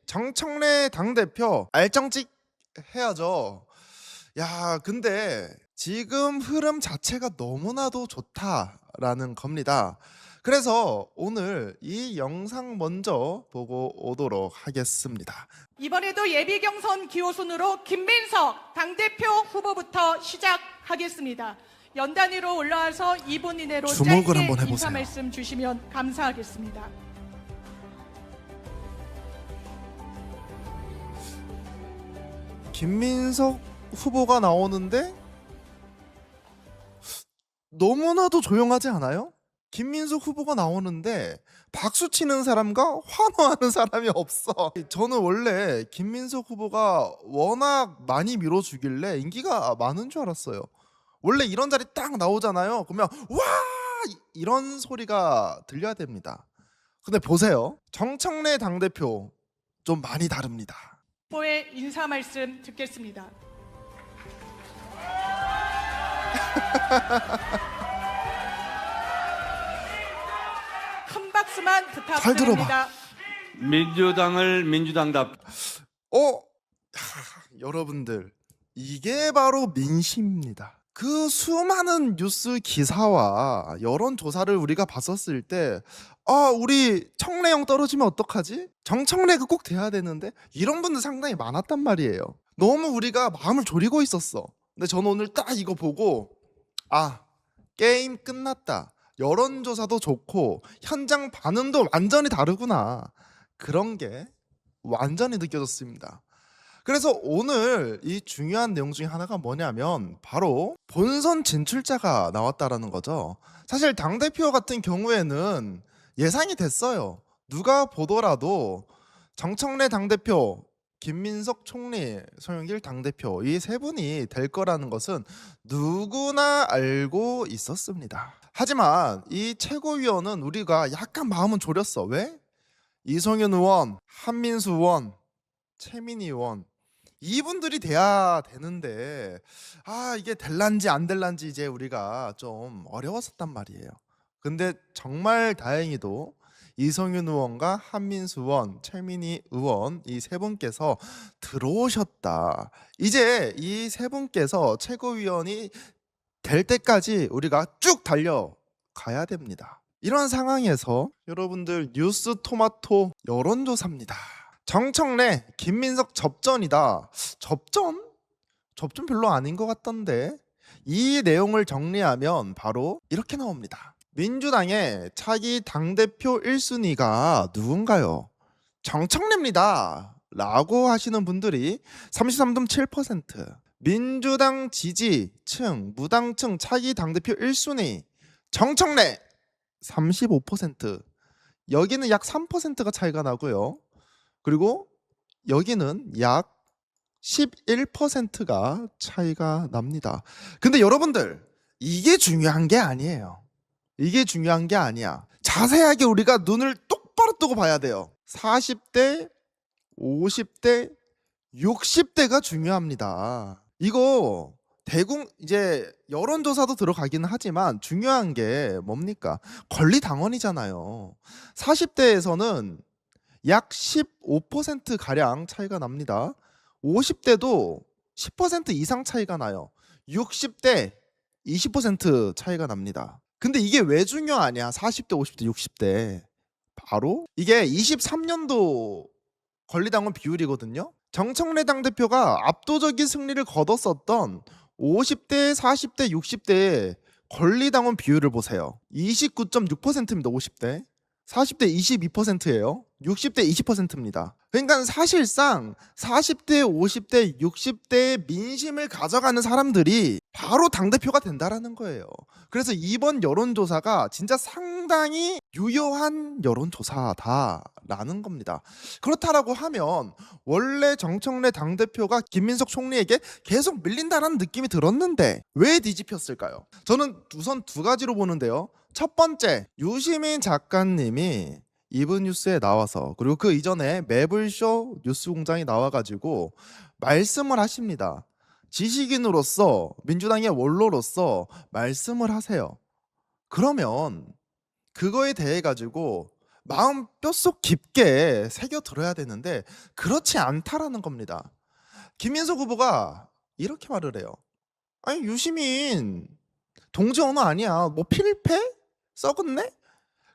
정청래 당대표 알짱찍 해야죠. 야, 근데 지금 흐름 자체가 너무나도 좋다라는 겁니다. 그래서 오늘 이 영상 먼저 보고 오도록 하겠습니다. 이번에도 예비 경선 기호순으로 김민석 당대표 후보부터 시작하겠습니다. 연단위로 올라와서 2분 이내로 주목을 짧게 한번 해보세요. 인사 말씀 주시면 감사하겠습니다. 김민석 후보가 나오는데 너무나도 조용하지 않아요? 김민석 후보가 나오는데 박수 치는 사람과 환호하는 사람이 없어. 저는 원래 김민석 후보가 워낙 많이 밀어주길래 인기가 많은 줄 알았어요. 원래 이런 자리 딱 나오잖아요. 그러면 와! 이런 소리가 들려야 됩니다. 근데 보세요. 정청래 당대표 좀 많이 다릅니다. 후보의 인사 말씀 듣겠습니다. 큰 박수만 잘 들어봐. 부탁드립니다. 민주당을 민주당답. 여러분들, 이게 바로 민심입니다. 그 수많은 뉴스 기사와 여론조사를 우리가 봤었을 때 우리 청래형 떨어지면 어떡하지? 정청래가 꼭 돼야 되는데 이런 분들 상당히 많았단 말이에요. 너무 우리가 마음을 졸이고 있었어. 근데 저는 오늘 딱 이거 보고 게임 끝났다. 여론조사도 좋고 현장 반응도 완전히 다르구나. 그런 게 완전히 느껴졌습니다. 그래서 오늘 이 중요한 내용 중에 하나가 뭐냐면 바로 본선 진출자가 나왔다라는 거죠. 사실 당대표 같은 경우에는 예상이 됐어요. 누가 보더라도 정청래 당대표, 김민석 총리, 송영길 당대표 이 세 분이 될 거라는 것은 누구나 알고 있었습니다. 하지만 이 최고위원은 우리가 약간 마음은 졸였어. 왜? 이성윤 의원, 한민수 의원, 최민희 의원 이분들이 돼야 되는데 이게 될란지 안 될란지 이제 우리가 좀 어려웠었단 말이에요. 근데 정말 다행히도 이성윤 의원과 한민수 의원, 최민희 의원 이 세 분께서 들어오셨다. 이제 이 세 분께서 최고위원이 될 때까지 우리가 쭉 달려가야 됩니다. 이런 상황에서 여러분들 뉴스 토마토 여론조사입니다. 정청래, 김민석 접전이다. 접전? 접전 별로 아닌 것 같던데. 이 내용을 정리하면 바로 이렇게 나옵니다. 민주당의 차기 당대표 1순위가 누군가요? 정청래입니다. 라고 하시는 분들이 33.7%. 민주당 지지층, 무당층 차기 당대표 1순위 정청래 35%. 여기는 약 3%가 차이가 나고요. 그리고 여기는 약 11%가 차이가 납니다. 근데 여러분들 이게 중요한 게 아니에요. 이게 중요한 게 아니야. 자세하게 우리가 눈을 똑바로 뜨고 봐야 돼요. 40대, 50대, 60대가 중요합니다. 이거 이제 여론조사도 들어가기는 하지만 중요한 게 뭡니까? 권리당원이잖아요. 40대에서는 약 15%가량 차이가 납니다. 50대도 10% 이상 차이가 나요. 60대 20% 차이가 납니다. 근데 이게 왜 중요하냐? 40대, 50대, 60대. 바로 이게 23년도 권리당원 비율이거든요. 정청래 당대표가 압도적인 승리를 거뒀었던 50대, 40대, 60대의 권리당원 비율을 보세요. 29.6%입니다. 50대. 40대 22%예요. 60대 20%입니다. 그러니까 사실상 40대, 50대, 60대의 민심을 가져가는 사람들이 바로 당대표가 된다라는 거예요. 그래서 이번 여론조사가 진짜 상당히 유효한 여론조사다라는 겁니다. 그렇다라고 하면 원래 정청래 당대표가 김민석 총리에게 계속 밀린다라는 느낌이 들었는데 왜 뒤집혔을까요? 저는 우선 두 가지로 보는데요. 첫 번째, 유시민 작가님이 이브뉴스에 나와서 그리고 그 이전에 매블쇼 뉴스공장에 나와가지고 말씀을 하십니다. 지식인으로서 민주당의 원로로서 말씀을 하세요. 그러면 그거에 대해 가지고 마음 뼛속 깊게 새겨 들어야 되는데 그렇지 않다라는 겁니다. 김민석 후보가 이렇게 말을 해요. 아니 유시민 동지 언어 아니야. 뭐 필패? 썩었네?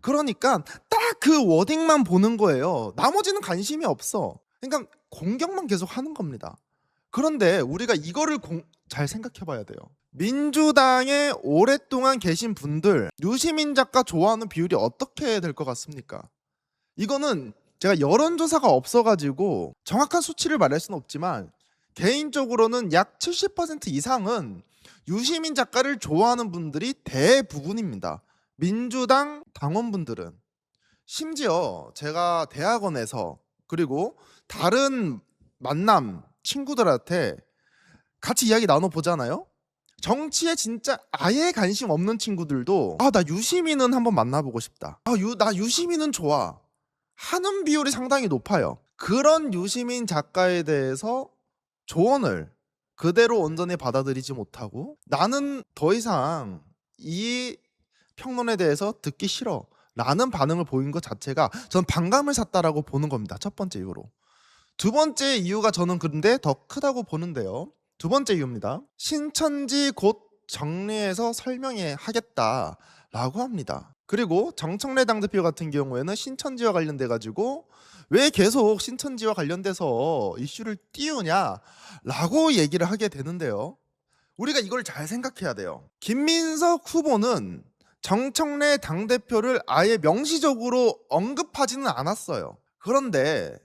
그러니까 딱 그 워딩만 보는 거예요. 나머지는 관심이 없어. 그러니까 공격만 계속 하는 겁니다. 그런데 우리가 이거를 잘 생각해 봐야 돼요. 민주당에 오랫동안 계신 분들 유시민 작가 좋아하는 비율이 어떻게 될 것 같습니까? 이거는 제가 여론조사가 없어가지고 정확한 수치를 말할 수는 없지만 개인적으로는 약 70% 이상은 유시민 작가를 좋아하는 분들이 대부분입니다. 민주당 당원분들은. 심지어 제가 대학원에서 그리고 다른 만남 친구들한테 같이 이야기 나눠보잖아요. 정치에 진짜 아예 관심 없는 친구들도 나 유시민은 한번 만나보고 싶다. 나 유시민은 좋아 하는 비율이 상당히 높아요. 그런 유시민 작가에 대해서 조언을 그대로 온전히 받아들이지 못하고 나는 더 이상 이 평론에 대해서 듣기 싫어 라는 반응을 보인 것 자체가 전 반감을 샀다라고 보는 겁니다. 첫 번째 이유로. 두 번째 이유가 저는 그런데 더 크다고 보는데요. 두 번째 이유입니다. 신천지 곧 정리해서 설명해 하겠다라고 합니다. 그리고 정청래 당대표 같은 경우에는 신천지와 관련돼 가지고 왜 계속 신천지와 관련돼서 이슈를 띄우냐라고 얘기를 하게 되는데요. 우리가 이걸 잘 생각해야 돼요. 김민석 후보는 정청래 당대표를 아예 명시적으로 언급하지는 않았어요. 그런데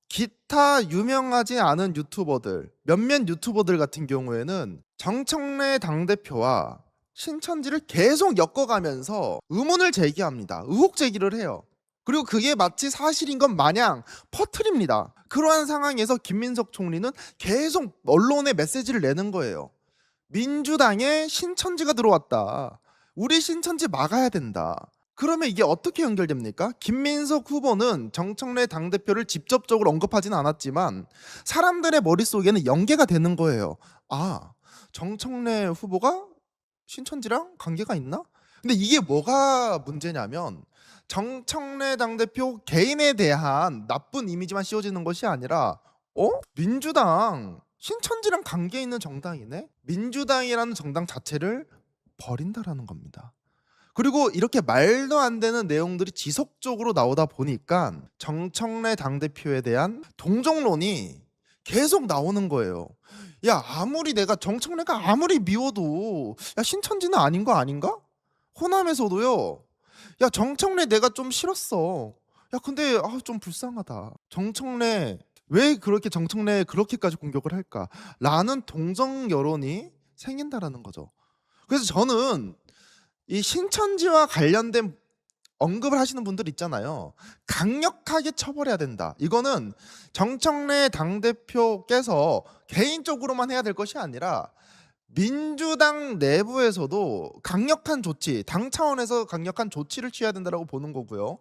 기타 유명하지 않은 유튜버들, 몇몇 유튜버들 같은 경우에는 정청래 당대표와 신천지를 계속 엮어가면서 의문을 제기합니다. 의혹 제기를 해요. 그리고 그게 마치 사실인 것 마냥 퍼뜨립니다. 그러한 상황에서 김민석 총리는 계속 언론에 메시지를 내는 거예요. 민주당에 신천지가 들어왔다. 우리 신천지 막아야 된다. 그러면 이게 어떻게 연결됩니까? 김민석 후보는 정청래 당대표를 직접적으로 언급하지는 않았지만 사람들의 머릿속에는 연계가 되는 거예요. 정청래 후보가 신천지랑 관계가 있나? 근데 이게 뭐가 문제냐면 정청래 당대표 개인에 대한 나쁜 이미지만 씌워지는 것이 아니라 민주당 신천지랑 관계 있는 정당이네? 민주당이라는 정당 자체를 버린다라는 겁니다. 그리고 이렇게 말도 안 되는 내용들이 지속적으로 나오다 보니까 정청래 당대표에 대한 동정론이 계속 나오는 거예요. 야, 아무리 내가 정청래가 아무리 미워도 야, 신천지는 아닌 거 아닌가? 호남에서도요. 야, 정청래 내가 좀 싫었어. 야, 근데 좀 불쌍하다. 정청래 왜 그렇게 정청래 그렇게까지 공격을 할까? 라는 동정 여론이 생긴다라는 거죠. 그래서 저는 이 신천지와 관련된 언급을 하시는 분들 있잖아요. 강력하게 처벌해야 된다. 이거는 정청래 당대표께서 개인적으로만 해야 될 것이 아니라 민주당 내부에서도 강력한 조치, 당 차원에서 강력한 조치를 취해야 된다고 보는 거고요.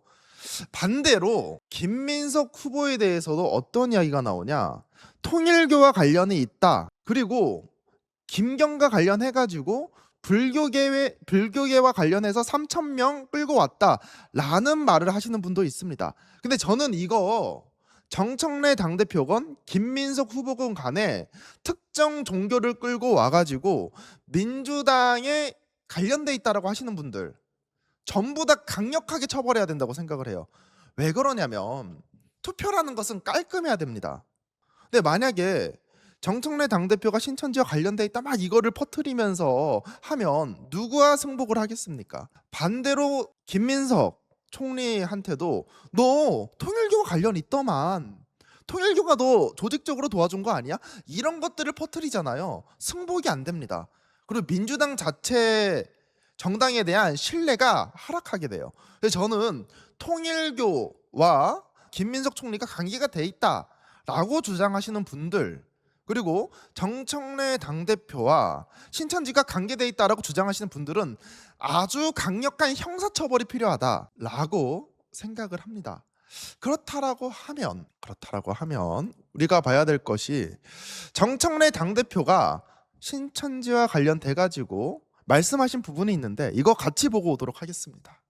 반대로 김민석 후보에 대해서도 어떤 이야기가 나오냐? 통일교와 관련이 있다. 그리고 김경과 관련해가지고 불교계와 관련해서 3,000명 끌고 왔다라는 말을 하시는 분도 있습니다. 근데 저는 이거 정청래 당대표건 김민석 후보건 간에 특정 종교를 끌고 와가지고 민주당에 관련돼 있다라고 하시는 분들 전부 다 강력하게 처벌해야 된다고 생각을 해요. 왜 그러냐면 투표라는 것은 깔끔해야 됩니다. 근데 만약에 정청래 당대표가 신천지와 관련돼 있다 막 이거를 퍼뜨리면서 하면 누구와 승복을 하겠습니까? 반대로 김민석 총리한테도 너 통일교와 관련 있더만 통일교가 너 조직적으로 도와준 거 아니야? 이런 것들을 퍼뜨리잖아요. 승복이 안 됩니다. 그리고 민주당 자체 정당에 대한 신뢰가 하락하게 돼요. 그래서 저는 통일교와 김민석 총리가 관계가 돼 있다라고 주장하시는 분들 그리고 정청래 당대표와 신천지가 관계돼 있다라고 주장하시는 분들은 아주 강력한 형사처벌이 필요하다라고 생각을 합니다. 그렇다라고 하면 우리가 봐야 될 것이 정청래 당대표가 신천지와 관련돼 가지고 말씀하신 부분이 있는데 이거 같이 보고 오도록 하겠습니다.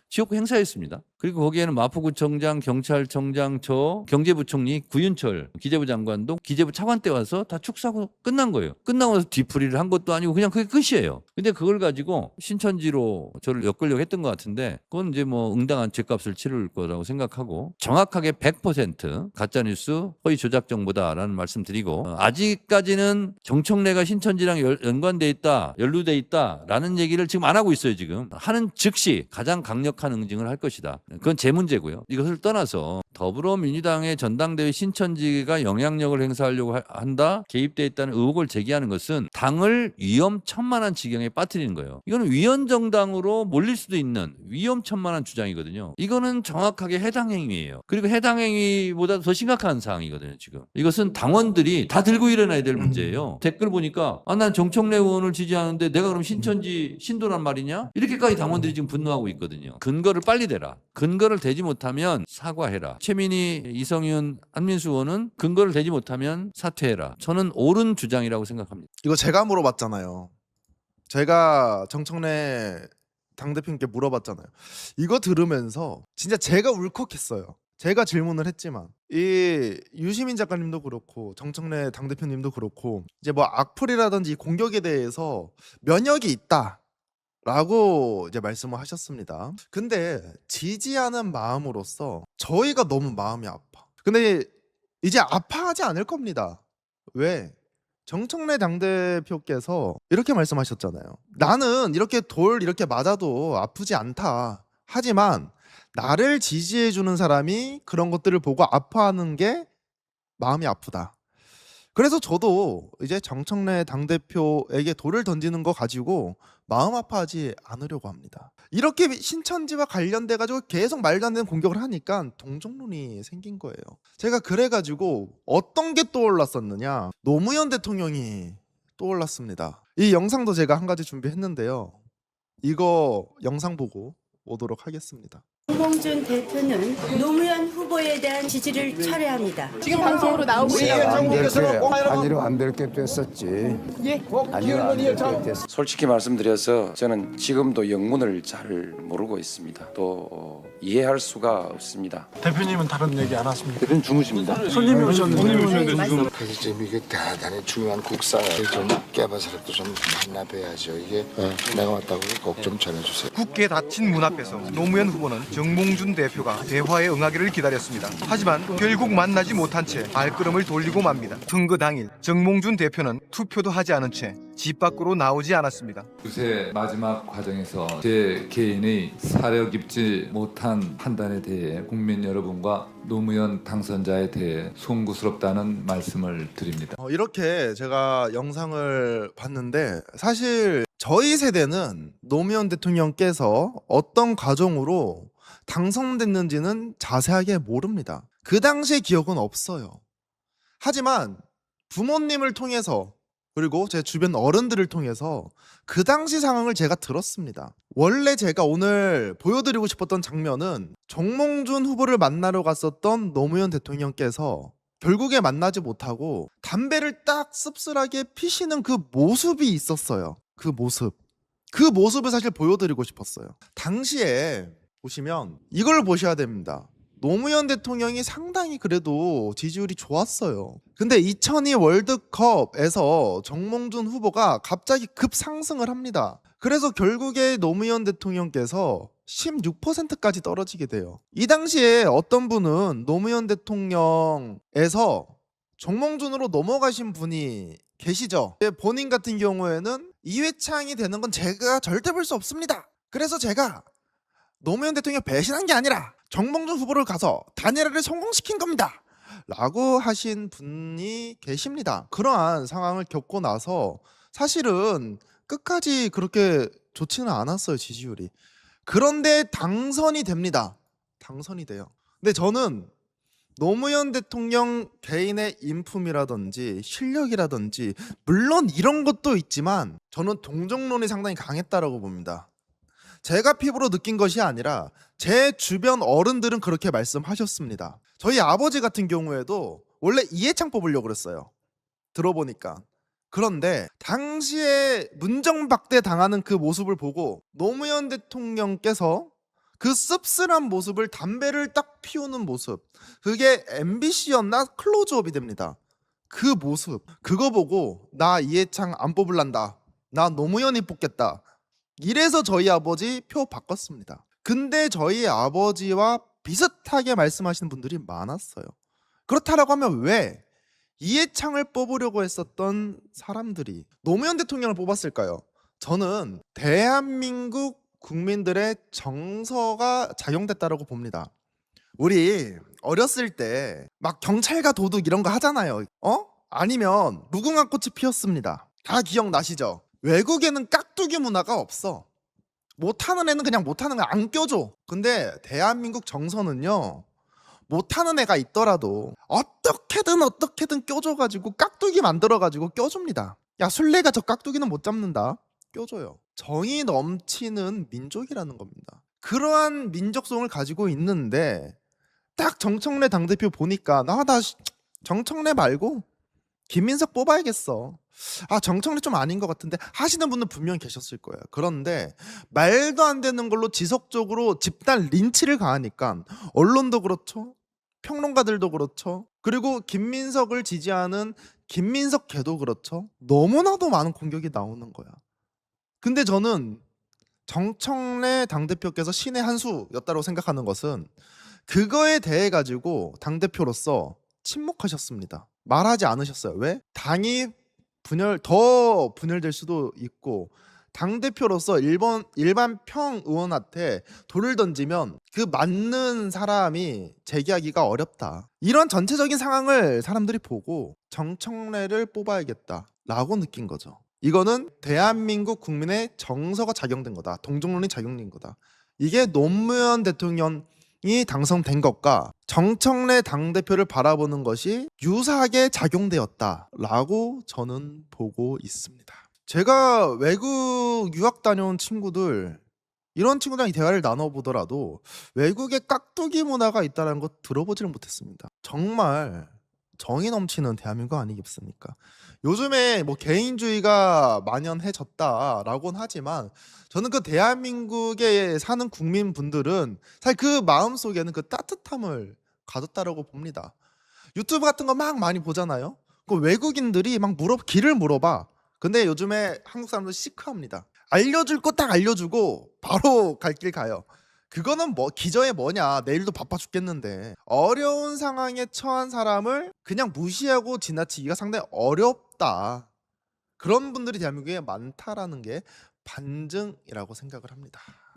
지역구 행사했습니다. 그리고 거기에는 마포구청장, 경찰청장, 저 경제부총리 구윤철 기재부 장관도 기재부 차관 때 와서 다 축사하고 끝난 거예요. 끝나고 나서 뒤풀이를 한 것도 아니고 그냥 그게 끝이에요. 근데 그걸 가지고 신천지로 저를 엮으려고 했던 것 같은데 그건 이제 뭐 응당한 죗값을 치를 거라고 생각하고 정확하게 100% 가짜뉴스 허위 조작 정보다라는 말씀 드리고 아직까지는 정청래가 신천지랑 연관돼 있다, 연루돼 있다라는 얘기를 지금 안 하고 있어요. 지금 하는 즉시 가장 강력한 응징을 할 것이다. 그건 제 문제고요. 이것을 떠나서 더불어민주당의 전당대회 신천지가 영향력을 행사하려고 한다, 개입돼 있다는 의혹을 제기하는 것은 당을 위험천만한 지경에 빠뜨리는 거예요. 이거는 위헌정당으로 몰릴 수도 있는 위험천만한 주장이거든요. 이거는 정확하게 해당 행위예요. 그리고 해당 행위보다 더 심각한 사항이거든요. 지금 이것은 당원들이 다 들고 일어나야 될 문제예요. 댓글 보니까 난 정청래 의원을 지지하는데 내가 그럼 신천지 신도란 말이냐? 이렇게까지 당원들이 지금 분노하고 있거든요. 근거를 빨리 대라. 근거를 대지 못하면 사과해라. 최민희, 이성윤, 한민수 의원은 근거를 대지 못하면 사퇴해라. 저는 옳은 주장이라고 생각합니다. 이거 제가 물어봤잖아요. 제가 정청래 당대표님께 물어봤잖아요. 이거 들으면서 진짜 제가 울컥했어요. 제가 질문을 했지만 이 유시민 작가님도 그렇고 정청래 당대표님도 그렇고 이제 뭐 악플이라든지 공격에 대해서 면역이 있다 라고 이제 말씀을 하셨습니다. 근데 지지하는 마음으로서 저희가 너무 마음이 아파. 근데 이제 아파하지 않을 겁니다. 왜? 정청래 당대표께서 이렇게 말씀하셨잖아요. 나는 이렇게 돌 이렇게 맞아도 아프지 않다. 하지만 나를 지지해주는 사람이 그런 것들을 보고 아파하는 게 마음이 아프다. 그래서 저도 이제 정청래 당대표에게 돌을 던지는 거 가지고 마음 아파하지 않으려고 합니다. 이렇게 신천지와 관련돼 가지고 계속 말도 안 되는 공격을 하니까 동정론이 생긴 거예요. 제가 그래가지고 어떤 게 떠올랐었느냐, 노무현 대통령이 떠올랐습니다. 이 영상도 제가 한 가지 준비했는데요. 이거 영상 보고 오도록 하겠습니다. 정몽준 대표는 노무현 후보에 대한 지지를 철회합니다. 지금 방송으로 나오고 있어요. 아니로 안 될 게 됐었지. 아니로 안 될 게 됐어. 솔직히 말씀드려서 저는 지금도 영문을 잘 모르고 있습니다. 또 이해할 수가 없습니다. 대표님은 다른 얘기 안 하십니까? 대표님 주무십니다. 손님이 오셨는데. 그래서 지금 이게 대단히 중요한 국사를 좀 깨봐서라도 좀 만나봐야죠. 이게 내가 왔다고 꼭 좀 전해주세요. 굳게 닫힌 문 앞에서 노무현 후보는 정몽준 대표가 대화에 응하기를 기다렸습니다. 하지만 결국 만나지 못한 채 발걸음을 돌리고 맙니다. 선거 당일 정몽준 대표는 투표도 하지 않은 채 집 밖으로 나오지 않았습니다. 유세 마지막 과정에서 제 개인의 사려 깊지 못한 판단에 대해 국민 여러분과 노무현 당선자에 대해 송구스럽다는 말씀을 드립니다. 이렇게 제가 영상을 봤는데 사실 저희 세대는 노무현 대통령께서 어떤 과정으로 당선됐는지는 자세하게 모릅니다. 그 당시의 기억은 없어요. 하지만 부모님을 통해서 그리고 제 주변 어른들을 통해서 그 당시 상황을 제가 들었습니다. 원래 제가 오늘 보여드리고 싶었던 장면은 정몽준 후보를 만나러 갔었던 노무현 대통령께서 결국에 만나지 못하고 담배를 딱 씁쓸하게 피시는 그 모습이 있었어요. 그 모습을 사실 보여드리고 싶었어요. 당시에 보시면 이걸 보셔야 됩니다. 노무현 대통령이 상당히 그래도 지지율이 좋았어요. 근데 2002 월드컵에서 정몽준 후보가 갑자기 급상승을 합니다. 그래서 결국에 노무현 대통령께서 16%까지 떨어지게 돼요. 이 당시에 어떤 분은 노무현 대통령에서 정몽준으로 넘어가신 분이 계시죠. 본인 같은 경우에는 이회창이 되는 건 제가 절대 볼 수 없습니다. 그래서 제가 노무현 대통령 배신한 게 아니라 정몽준 후보를 가서 단일화를 성공시킨 겁니다 라고 하신 분이 계십니다. 그러한 상황을 겪고 나서 사실은 끝까지 그렇게 좋지는 않았어요, 지지율이. 그런데 당선이 됩니다. 당선이 돼요. 근데 저는 노무현 대통령 개인의 인품이라든지 실력이라든지 물론 이런 것도 있지만 저는 동정론이 상당히 강했다라고 봅니다. 제가 피부로 느낀 것이 아니라 제 주변 어른들은 그렇게 말씀하셨습니다. 저희 아버지 같은 경우에도 원래 이해창 뽑으려고 그랬어요. 들어보니까. 그런데 당시에 문정박대 당하는 그 모습을 보고 노무현 대통령께서 그 씁쓸한 모습을 담배를 딱 피우는 모습, 그게 MBC였나 클로즈업이 됩니다. 그 모습, 그거 보고 나 이해창 안 뽑을란다, 나 노무현이 뽑겠다, 이래서 저희 아버지 표 바꿨습니다. 근데 저희 아버지와 비슷하게 말씀하시는 분들이 많았어요. 그렇다라고 하면 왜 이해창을 뽑으려고 했었던 사람들이 노무현 대통령을 뽑았을까요? 저는 대한민국 국민들의 정서가 작용됐다라고 봅니다. 우리 어렸을 때 막 경찰과 도둑 이런 거 하잖아요. 아니면 무궁화꽃이 피었습니다. 다 기억나시죠? 외국에는 깍두기 문화가 없어. 못하는 애는 그냥 못하는 거 안 껴줘. 근데 대한민국 정서는요, 못하는 애가 있더라도 어떻게든 껴줘가지고 깍두기 만들어가지고 껴줍니다. 야, 술래가 저 깍두기는 못 잡는다, 껴줘요. 정이 넘치는 민족이라는 겁니다. 그러한 민족성을 가지고 있는데 딱 정청래 당대표 보니까 나 정청래 말고 김민석 뽑아야겠어. 정청래 좀 아닌 것 같은데 하시는 분은 분명히 계셨을 거예요. 그런데 말도 안 되는 걸로 지속적으로 집단 린치를 가하니까 언론도 그렇죠, 평론가들도 그렇죠, 그리고 김민석을 지지하는 김민석계도 그렇죠, 너무나도 많은 공격이 나오는 거야. 근데 저는 정청래 당대표께서 신의 한 수였다고 생각하는 것은 그거에 대해 가지고 당대표로서 침묵하셨습니다. 말하지 않으셨어요. 왜? 당이 더 분열될 수도 있고, 당대표로서 일반 평 의원한테 돌을 던지면 그 맞는 사람이 제기하기가 어렵다. 이런 전체적인 상황을 사람들이 보고 정청래를 뽑아야겠다라고 느낀 거죠. 이거는 대한민국 국민의 정서가 작용된 거다. 동정론이 작용된 거다. 이게 노무현 대통령이 당선된 것과 정청래 당대표를 바라보는 것이 유사하게 작용되었다라고 저는 보고 있습니다. 제가 외국 유학 다녀온 친구들, 이런 친구들이랑 대화를 나눠보더라도 외국에 깍두기 문화가 있다는 거 들어보지를 못했습니다. 정말 정이 넘치는 대한민국 아니겠습니까? 요즘에 뭐 개인주의가 만연해졌다라고는 하지만 저는 그 대한민국에 사는 국민분들은 사실 그 마음속에는 그 따뜻함을 가졌다라고 봅니다. 유튜브 같은 거 막 많이 보잖아요. 그 외국인들이 막 길을 물어봐. 근데 요즘에 한국 사람들 시크합니다. 알려줄 거 딱 알려주고 바로 갈 길 가요. 그거는 뭐 기저에 뭐냐, 내일도 바빠 죽겠는데. 어려운 상황에 처한 사람을 그냥 무시하고 지나치기가 상당히 어렵다. 그런 분들이 대한민국에 많다라는 게 반증이라고 생각을 합니다.